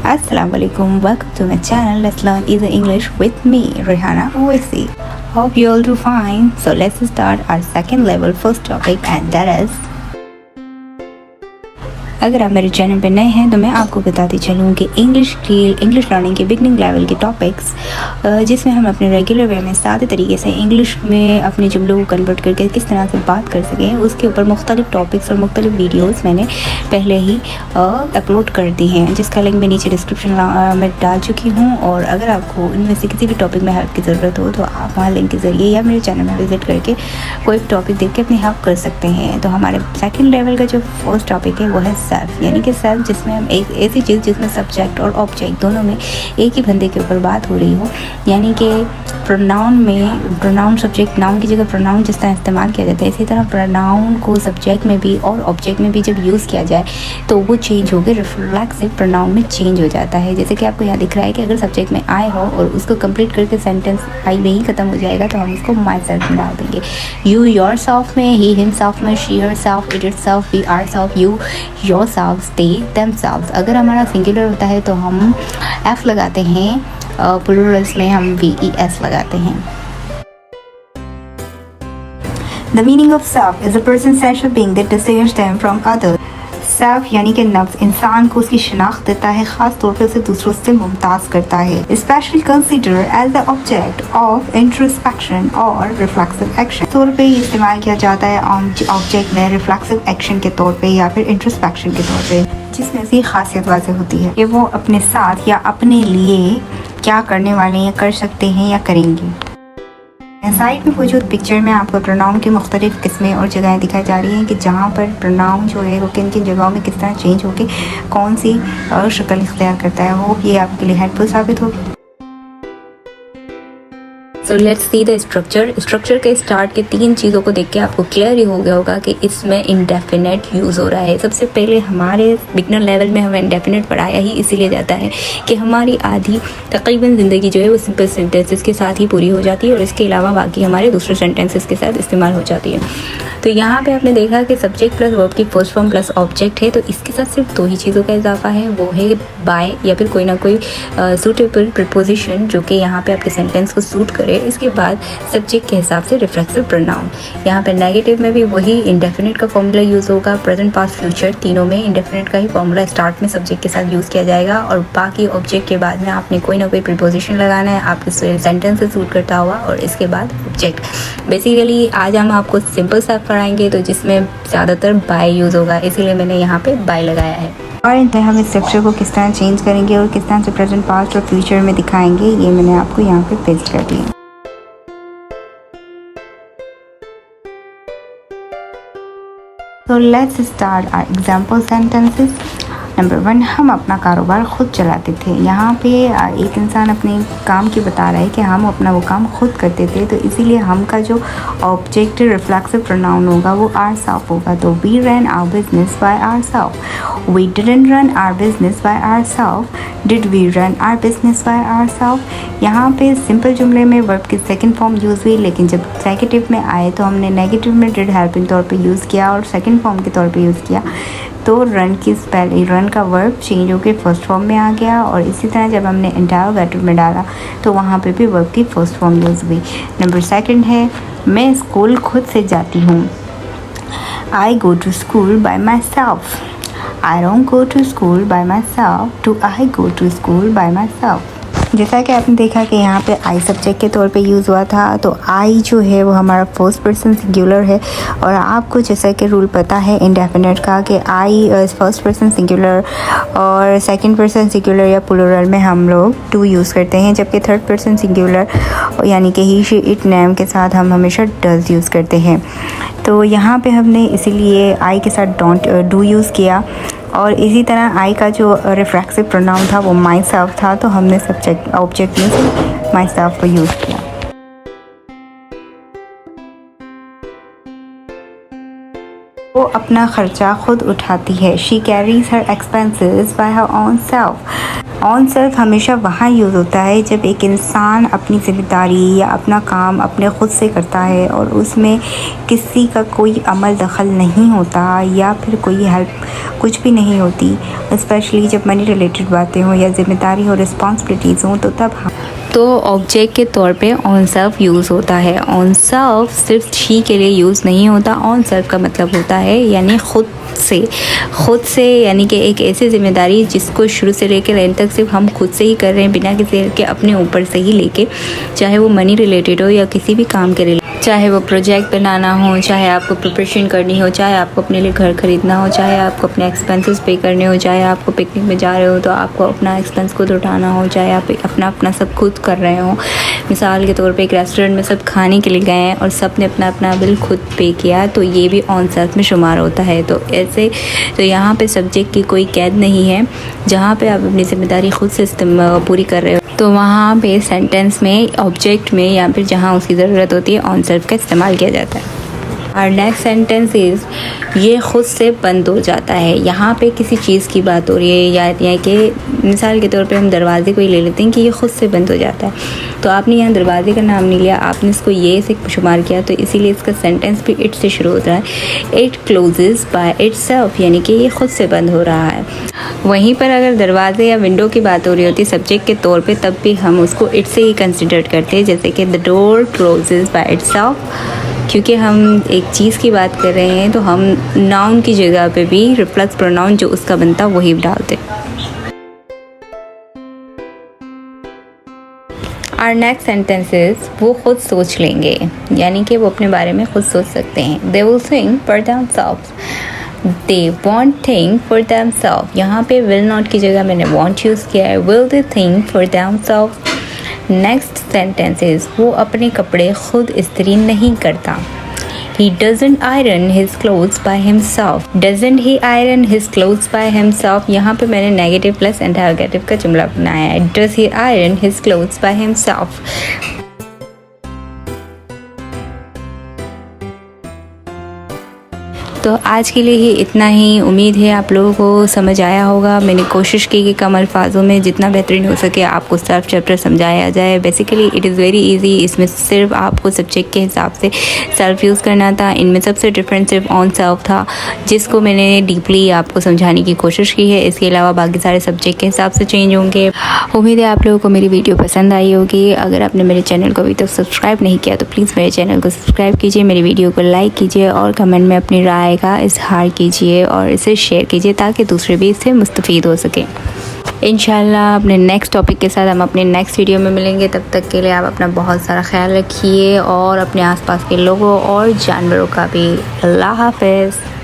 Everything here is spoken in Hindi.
Assalamu alaikum, welcome to my channel. Let's learn easy English with me, Rihanna Owaisi. Hope you all do fine. So let's start our second level first topic, and that is, अगर आप मेरे चैनल पर नए हैं तो मैं आपको बताती चलूँ कि इंग्लिश लर्निंग के बिगनिंग लेवल के टॉपिक्स जिसमें हम अपने रेगुलर वे में सादे तरीके से इंग्लिश में अपने जुमलों को कन्वर्ट करके किस तरह से बात कर सकें, उसके ऊपर मुख्तलिफ टॉपिक्स और मुख्तलिफ वीडियोस मैंने पहले ही अपलोड कर दी हैं, जिसका लिंक मैं नीचे डिस्क्रिप्शन में डाल चुकी हूँ। और अगर आपको इनमें से किसी भी टॉपिक में हेल्प की ज़रूरत हो तो आप वहाँ लिंक के ज़रिए या मेरे चैनल में विज़िट करके कोई टॉपिक देख के अपनी हेल्प कर सकते हैं। तो हमारे सेकेंड लेवल का जो फर्स्ट टॉपिक है वो है सेल्फ, यानी कि सेल्फ जिसमें हम एक ऐसी चीज़ जिसमें सब्जेक्ट और ऑब्जेक्ट दोनों में एक ही बंदे के ऊपर बात हो रही हो, यानी कि प्रोनाउन सब्जेक्ट नाउन की जगह प्रोनाउन जिस तरह इस्तेमाल किया जाता है, इसी तरह प्रोनाउन को सब्जेक्ट में भी और ऑब्जेक्ट में भी जब यूज़ किया जाए तो वो चेंज होकर रिफ्लेक्सिव प्रोनाउन में चेंज हो जाता है। जैसे कि आपको यहाँ दिख रहा है कि अगर सब्जेक्ट में आई हो और उसको कंप्लीट करके सेंटेंस आई में ही ख़त्म हो जाएगा तो हम उसको माई सेल्फ में डाल देंगे। यू योर सेल्फ में, ही हिमसेल्फ में, she herself, it itself, we ourself, you yourself, they themselves. अगर हमारा सिंगुलर होता है तो हम एफ लगाते हैं, प्लूरल्स में हम VES लगाते हैं। The meaning of self is a person's sense of being that distinguishes them from others. Self यानी कि नफ्स इंसान को उसकी शनाख्त देता है, ख़ास तौर पर उसे दूसरों से मुमताज़ करता है। Specially consider as the object of introspection और रिफ्लेक्सिव एक्शन। तौर पे इस्तेमाल किया जाता है ऑब्जेक्ट में रिफ्लेक्सिव एक्शन के तौर पे या फिर इंट्रोस्पेक्शन के तौर पे, जिसमें से खासियत वाज़ेह होती है कि वो अपने साथ या अपने लिए क्या करने वाले हैं, कर सकते हैं या करेंगे। साइड में मौजूद पिक्चर में आपको प्रोनाउन की मुख्तलिफ किस्में और जगहें दिखाई जा रही हैं कि जहाँ पर प्रोनाउन जो है वो किन किन जगहों में किस तरह चेंज होकर कौन सी शक्ल इख्तियार करता है। होप ये आपके लिए हेल्पफुल साबित होगी। So let's see the structure के स्टार्ट के तीन चीज़ों को देख के आपको क्लियर ही हो गया होगा कि इसमें इंडेफिनेट यूज़ हो रहा है। सबसे पहले हमारे बिगनर लेवल में हमें इंडेफिनेट पढ़ाया ही इसीलिए जाता है कि हमारी आधी तकरीबन ज़िंदगी जो है वो सिंपल सेंटेंसेस के साथ ही पूरी हो जाती है और इसके अलावा बाकी हमारे दूसरे सेंटेंसेस के साथ इस्तेमाल हो जाती है। तो यहाँ पे आपने देखा कि सब्जेक्ट प्लस वर्ब की फर्स्ट फॉर्म प्लस ऑब्जेक्ट है, तो इसके साथ सिर्फ दो ही चीज़ों का इजाफा है, वो है बाय या फिर कोई ना कोई सूटेबल प्रीपोजिशन जो कि यहाँ पे आपके सेंटेंस को सूट करे। इसके बाद सब्जेक्ट के हिसाब से रिफ्लेक्सिव प्रोनाउन। यहाँ पे नेगेटिव में भी वही इंडेफिनिट का फॉर्मूला यूज़ होगा, प्रेजेंट पास्ट फ्यूचर तीनों में इंडेफिनिट का ही फॉर्मूला स्टार्ट में सब्जेक्ट के साथ यूज़ किया जाएगा और बाकी ऑब्जेक्ट के बाद में आपने कोई ना कोई प्रीपोजिशन लगाना है आपके सेंटेंस से सूट करता हुआ और इसके बाद ऑब्जेक्ट। बेसिकली आज हम आपको सिंपल सा पढ़ाएंगे तो जिसमें ज़्यादातर बाय यूज़ होगा, इसीलिए मैंने यहाँ पे बाय लगाया है। और इंतहा हम इस स्ट्रक्चर को किस तरह चेंज करेंगे और किस तरह से प्रेजेंट पास्ट और फ्यूचर में दिखाएंगे, ये मैंने आपको यहाँ पे पेस्ट कर दिया। So let's start our example sentences. Number 1, हम अपना कारोबार ख़ुद चलाते थे। यहाँ पे एक इंसान अपने काम की बता रहा है कि हम अपना वो काम खुद करते थे, तो इसीलिए हम का जो ऑब्जेक्ट रिफ्लेक्सिव प्रोनाउन होगा वो आर सेल्फ होगा। तो we run our business by ourself, we didn't run our business by ourself, did we run our business by ourself. यहाँ पे सिंपल जुमले में वर्ब की सेकंड फॉर्म यूज़ हुई, लेकिन जब नेगेटिव में आए तो हमने नेगेटिव में डिड हेल्पिंग तौर पे यूज़ किया और सेकंड फॉर्म के तौर पे यूज़ किया, तो रन का वर्ब चेंज होकर फर्स्ट फॉर्म में आ गया। और इसी तरह जब हमने इंटरोगेटिव में डाला तो वहाँ पे भी वर्ब की फर्स्ट फॉर्म यूज़ हुई। नंबर 2 है, मैं स्कूल खुद से जाती हूँ। I go to school by myself, I don't go to school by myself, two I go to school by myself. जैसा कि आपने देखा कि यहाँ पे आई सब्जेक्ट के तौर पे यूज़ हुआ था, तो आई जो है वो हमारा फर्स्ट पर्सन सिंगुलर है और आपको जैसा कि रूल पता है इंडेफिनेट का कि आई फर्स्ट पर्सन सिंगुलर और सेकंड पर्सन सिंगुलर या प्लूरल में हम लोग टू यूज़ करते हैं, जबकि थर्ड पर्सन सिंगुलर यानी कि ही शी इट नेम के साथ हम हमेशा डज यूज़ करते हैं। तो यहाँ पे हमने इसीलिए आई के साथ डोंट डू यूज़ किया और इसी तरह आई का जो रिफ्लेक्सिव प्रोनाउन था वो माई सेल्फ था, तो हमने सब्जेक्ट ऑब्जेक्ट में से माई सेल्फ को यूज़ किया। वो अपना ख़र्चा खुद उठाती है, she carries her expenses bye her own self. On self हमेशा वहाँ यूज़ होता है जब एक इंसान अपनी ज़िम्मेदारी या अपना काम अपने ख़ुद से करता है और उसमें किसी का कोई अमल दखल नहीं होता या फिर कोई हेल्प कुछ भी नहीं होती, स्पेशली जब मनी रिलेटेड बातें हों या ज़िम्मेदारी और रिस्पॉन्सिबिलिटीज़ हों, तो तब तो ऑब्जेक्ट के तौर पे ऑन सेल्फ यूज़ होता है। ऑन सेल्फ सिर्फ ही के लिए यूज़ नहीं होता। ऑन सेल्फ का मतलब होता है यानी ख़ुद से यानी कि एक ऐसी ज़िम्मेदारी जिसको शुरू से लेकर एंड तक सिर्फ हम खुद से ही कर रहे हैं, बिना किसी हेल्प के अपने ऊपर से ही लेके, चाहे वो मनी रिलेटेड हो या किसी भी काम के रिलेटेड, चाहे वो प्रोजेक्ट बनाना हो, चाहे आपको प्रिपरेशन करनी हो, चाहे आपको अपने लिए घर खरीदना हो, चाहे आपको अपने एक्सपेंसेस पे करने हो, चाहे आपको पिकनिक में जा रहे हो तो आपको अपना एक्सपेंस खुद उठाना हो, चाहे आप अपना सब खुद कर रहे हो। मिसाल के तौर पे एक रेस्टोरेंट में सब खाने के लिए गए हैं और सब ने अपना बिल खुद पे किया, तो ये भी ऑन सेल्फ में शुमार होता है। तो ऐसे तो यहाँ पे सब्जेक्ट की कोई कैद नहीं है। जहाँ पे आप अपनी ज़िम्मेदारी खुद से पूरी कर रहे हो तो वहाँ पे सेंटेंस में, ऑब्जेक्ट में या फिर जहाँ उसकी ज़रूरत होती है ऑन सेल्फ का इस्तेमाल किया जाता है। और नेक्स्ट सेंटेंस इज़ ये ख़ुद से बंद हो जाता है। यहाँ पे किसी चीज़ की बात हो रही है या कि मिसाल के तौर पे हम दरवाजे को ही ले लेते हैं कि ये ख़ुद से बंद हो जाता है। तो आपने यहाँ दरवाजे का नाम नहीं लिया, आपने इसको ये से शुमार किया, तो इसीलिए इसका सेंटेंस भी इट से शुरू होता है। इट क्लोजेस बाय इटसेल्फ, यानी कि ये ख़ुद से बंद हो रहा है। वहीं पर अगर दरवाजे या विंडो की बात हो रही होती सब्जेक्ट के तौर पे, तब भी हम उसको इट से ही कंसिडर करते हैं, जैसे कि the door closes by itself. क्योंकि हम एक चीज़ की बात कर रहे हैं तो हम नाउन की जगह पे भी रिफ्लेक्स प्रोनाउन जो उसका बनता वही डालते। और नेक्स्ट सेंटेंसेस वो खुद सोच लेंगे, यानी कि वो अपने बारे में खुद सोच सकते हैं। They will think for themselves, they want think for themselves. यहाँ पे विल नॉट की जगह मैंने वॉन्ट यूज़ किया है। Will they think for themselves. Next sentences वो अपने कपड़े खुद इस्त्री नहीं करता। He doesn't iron his clothes by himself. Doesn't he iron his clothes by himself? यहाँ पे मैंने नेगेटिव प्लस इंटरोगेटिव का जुमला बनाया है। Does he iron his clothes by himself? तो आज के लिए ही इतना ही। उम्मीद है आप लोगों को समझ आया होगा। मैंने कोशिश की कि कम अल्फाजों में जितना बेहतरीन हो सके आपको सेल्फ चैप्टर समझाया जाए। Basically it is very easy. इसमें सिर्फ आपको सब्जेक्ट के हिसाब से सेल्फ यूज़ करना था। इनमें सबसे डिफरेंट सिर्फ ऑन सेल्फ था, जिसको मैंने डीपली आपको समझाने की कोशिश की है। इसके अलावा बाकी सारे सब्जेक्ट के हिसाब से चेंज होंगे। उम्मीद है आप लोगों को मेरी वीडियो पसंद आई होगी। अगर आपने मेरे चैनल को अभी तक सब्सक्राइब नहीं किया तो प्लीज़ मेरे चैनल को सब्सक्राइब कीजिए, मेरी वीडियो को लाइक कीजिए और कमेंट में अपनी राय का इजहार कीजिए और इसे शेयर कीजिए ताकि दूसरे भी इससे मुस्तफ़ीद हो सकें। इंशाल्लाह अपने नेक्स्ट टॉपिक के साथ हम अपने नेक्स्ट वीडियो में मिलेंगे। तब तक के लिए आप अपना बहुत सारा ख्याल रखिए और अपने आसपास के लोगों और जानवरों का भी। अल्लाह हाफ़िज़।